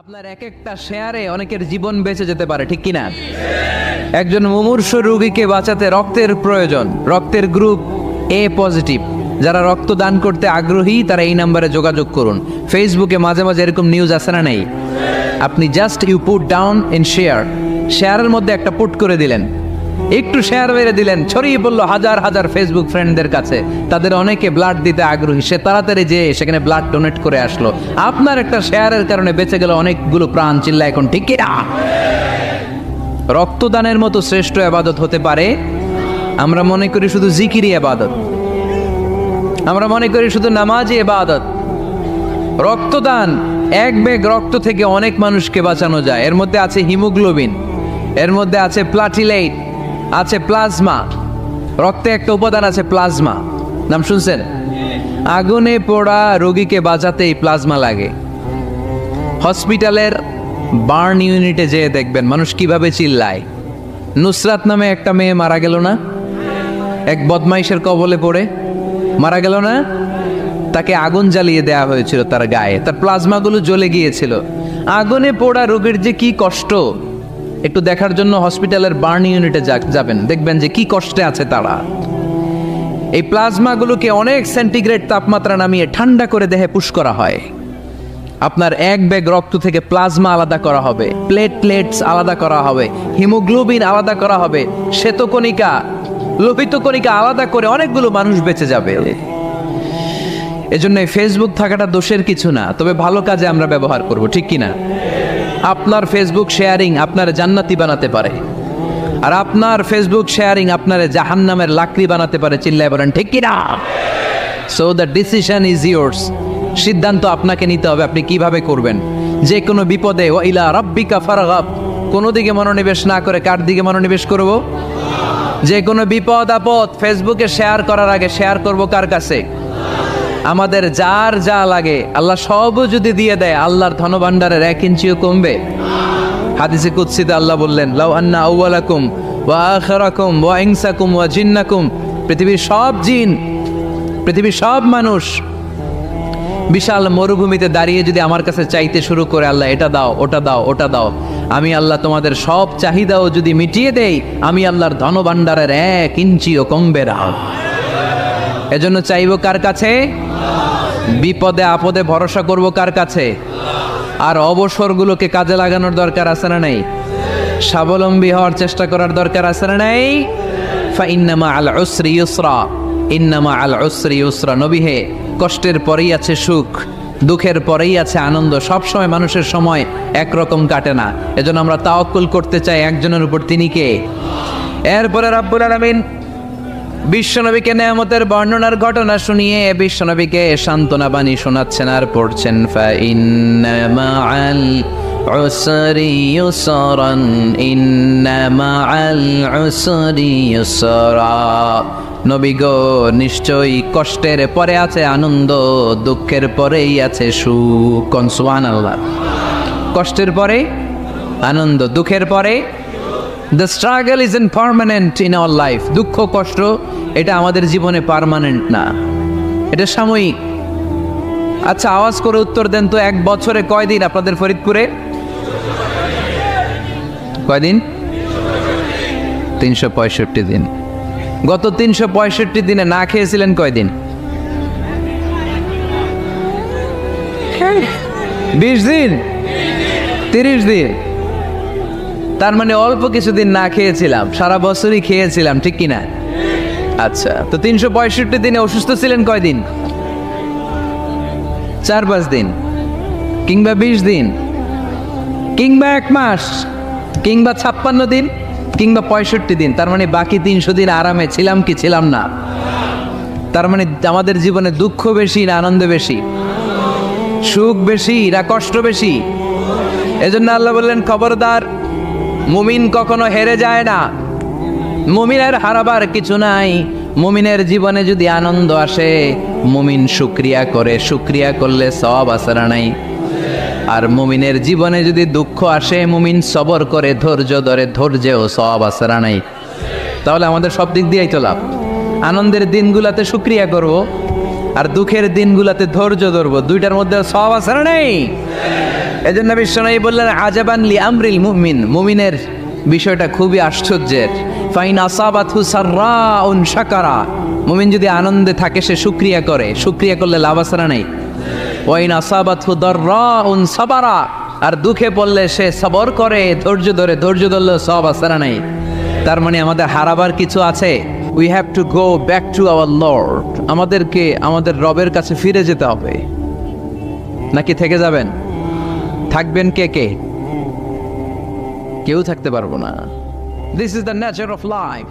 আপনার এক একটা শেয়ারে অনেকের জীবন বেঁচে যেতে পারে, ঠিক কিনা? একজন মুমূর্ষ রোগীকে বাঁচাতে রক্তের প্রয়োজন। রক্তের গ্রুপ এ পজিটিভ। যারা রক্ত দান করতে আগ্রহী তারা এই নাম্বারে যোগাযোগ করুন। ফেসবুকে মাঝে মাঝে এরকম নিউজ আসে না নেই? আপনি just you put down in শেয়ারের মধ্যে একটা পুট করে দিলেন, একটু শেয়ার মেরে দিলেন, ছড়িয়ে পড়লো হাজার হাজার ফেসবুক ফ্রেন্ডদের কাছে। তাদের অনেকে ব্লাড দিতে আগ্রহী, সে তাড়াতাড়ি যেয়ে সেখানে ব্লাড ডোনেট করে আসলো। আপনার একটা শেয়ারের কারণে বেঁচে গেল অনেকগুলো প্রাণ। চিল্লা এখন, ঠিক কিনা? রক্তদানের মতো শ্রেষ্ঠ ইবাদত হতে পারে? আমরা মনে করি শুধু জিকিরি ইবাদত, আমরা মনে করি শুধু নামাজি ইবাদত। রক্তদান, এক ব্যাগ রক্ত থেকে অনেক মানুষকে বাঁচানো যায়। এর মধ্যে আছে হিমোগ্লোবিন, এর মধ্যে আছে প্লাটিলেট, আছে প্লাজমা। রক্তে একটা উপাদান আছে প্লাজমা, নাম শুনছেন? আগুনে পোড়া রোগীকে বাঁচাতে এই প্লাজমা লাগে। হসপিটালের বার্ন ইউনিটে যেয়ে দেখবেন মানুষ কিভাবে চিল্লায়। নুসরাত নামে একটা মেয়ে মারা গেল না? এক বদমাইশের কবলে পড়ে মারা গেল না? তাকে আগুন জ্বালিয়ে দেয়া হয়েছিল তার গায়ে, তার প্লাজমাগুলো জ্বলে গিয়েছিল। আগুনে পোড়া রোগীর যে কি কষ্ট, একটু দেখার জন্য হসপিটালের বার্ন ইউনিটে যাবেন, দেখবেন যে কি কষ্টে আছে তারা। এই প্লাজমাগুলোকে অনেক সেন্টিগ্রেড তাপমাত্রা নামিয়ে ঠান্ডা করে দেহে পুশ করা হয়। আপনার এক ব্যাগ রক্ত থেকে প্লাজমা আলাদা করা হবে, প্লেটলেটস আলাদা করা হবে, হিমোগ্লোবিন আলাদা করা হবে, শ্বেতকণিকা, লোহিত কণিকা আলাদা করে অনেকগুলো মানুষ বেঁচে যাবে। এজন্য ফেসবুক থাকাটা দোষের কিছু না, তবে ভালো কাজে আমরা ব্যবহার করব, ঠিক কিনা? আপনার ফেসবুক শেয়ারিং আপনার জান্নাতি বানাতে পারে, আর আপনার ফেসবুক শেয়ারিং আপনার জাহান্নামের লাকড়ি বানাতে পারে। চিল্লায় বলেন, ঠিক কিনা? So the decision is yours. সিদ্ধান্ত আপনাকে নিতে হবে, আপনি কিভাবে করবেন। যে কোনো বিপদে ওয়া ইলা রাব্বিকা ফারগাব, কোনো দিকে মনোনিবেশ না করে কার দিকে মনোনিবেশ করব? যে কোনো বিপদ আপদ ফেসবুকে শেয়ার করার আগে শেয়ার করব কার কাছে? আমাদের যার যা লাগে আল্লাহ সবও যদি দিয়ে দেয়, আল্লাহর ধনভাণ্ডারের 1 ইঞ্চিও কমবে? হাদিসে কুদসিতে আল্লাহ বললেন, লাউ আন্না আউওয়ালাকুম ওয়া আখিরাকুম ওয়া ইনসাকুম ওয়া জিন্নাকুম, পৃথিবীর সব জিন, পৃথিবীর সব মানুষ বিশাল মরুভূমিতে দাঁড়িয়ে যদি আমার কাছে চাইতে শুরু করে, আল্লাহ এটা দাও, ওটা দাও, ওটা দাও, আমি আল্লাহ তোমাদের সব চাহিদাও যদি মিটিয়ে দেই, আমি আল্লাহর ধনভাণ্ডারের 1 ইঞ্চিও কমবে না। এজন্য চাইব কার কাছে? বিপদে আপদে ভরসা করব কার কাছে? আর অবসরগুলোকে কাজে লাগানোর দরকার আছে না নাই? স্বাবলম্বী হওয়ার চেষ্টা করার দরকার আছে না নাই? ফাইন্নামা আল উসরি ইউসরা, ইন্নামা আল উসরি ইউসরা। নবী হে, কষ্টের পরেই আছে সুখ, দুঃখের পরেই আছে আনন্দ। সব সময় মানুষের সময় একরকম কাটে না। এজন্য আমরা তাওয়াক্কুল করতে চাই একজনের উপর, তিনি কে? এরপরে রাব্বুল আলামিন বিশ্বনবীকে নেয়ামতের বর্ণনার ঘটনা শুনিয়ে বিশ্বনবীকে সান্ত্বনা বাণী শোনাচ্ছেন আর পড়ছেন, ফাইন্না মাআল উসরি ইউসরান, ইন্না মাআল উসরি ইউসরা। নবী গো, নিশ্চয়ই কষ্টের পরে আছে আনন্দ, দুঃখের পরেই আছে সুখ। সুবহানাল্লাহ। কষ্টের পরে আনন্দ, দুঃখের পরে। The struggle isn't permanent in our life. দুঃখ কষ্ট এটা আমাদের জীবনে পার্মানেন্ট না, এটা সাময়িক। আচ্ছা, আওয়াজ করে উত্তর দেন তো, 1 বছরে কয়দিন আপনাদের ফরিদপুরে? কয়দিন? 365 দিন। গত 365 দিনে না খেয়েছিলেন কয়দিন? 20 দিন, 30 দিন। তার মানে অল্প কিছুদিন না খেয়েছিলাম, সারা বছরই খেয়েছিলাম, ঠিক কিনা? আচ্ছা, তো 365 দিনে অসুস্থ ছিলেন কয়দিন? 4-5 দিন, কিংবা 20 দিন, কিংবা 1 মাস, কিংবা 56 দিন, কিংবা 65 দিন। তার মানে বাকি 300 দিন আরামে ছিলাম কি ছিলাম না? তার মানে আমাদের জীবনে দুঃখ বেশি না আনন্দ বেশি? সুখ বেশি না কষ্ট বেশি? এজন্য আল্লাহ বললেন, খবরদার, মুমিন কখনো হেরে যায় না। মুমিনের হারাবার কিছু নাই। মুমিনের জীবনে যদি আনন্দ আসে, মুমিন শুকরিয়া করে, শুকরিয়া করলে সওয়াব আছে না নাই? আর মুমিনের জীবনে যদি দুঃখ আসে, মুমিন সবর করে, ধৈর্য ধরে, ধৈর্যেও সওয়াব আছে না নাই? তাহলে আমাদের সব দিক দিয়েই তো লাভ। আনন্দের দিনগুলাতে শুকরিয়া করব, আর দুঃখের দিনগুলোতে ধৈর্য ধরবো, দুইটার মধ্যে সওয়াব আছে না নেই? এজন্য বিশ্বনবী বললেন আজাবান লি আমরিল মুমিন, মুমিনের বিষয়টা খুবই আশ্চর্যের। ফাইন আসাবাতহু সাররাউন শাকারা, মুমিন যদি আনন্দে থাকে সে শুকরিয়া করে, শুকরিয়া করলে লাভ আছে না নেই? ওয়াইন আসাবাতহু দাররাউন সাবারা, আর দুঃখে পড়লে সে সবর করে, ধৈর্য ধরে, ধৈর্য ধরলে সওয়াব আছে না নেই? তার মানে আমাদের হারাবার কিছু আছে। We have to go back to our Lord, আমাদেরকে আমাদের রবের কাছে ফিরে যেতে হবে। নাকি থেকে যাবেন? থাকবেন কে কে? কেউ থাকতে পারবো না। This is the nature of life.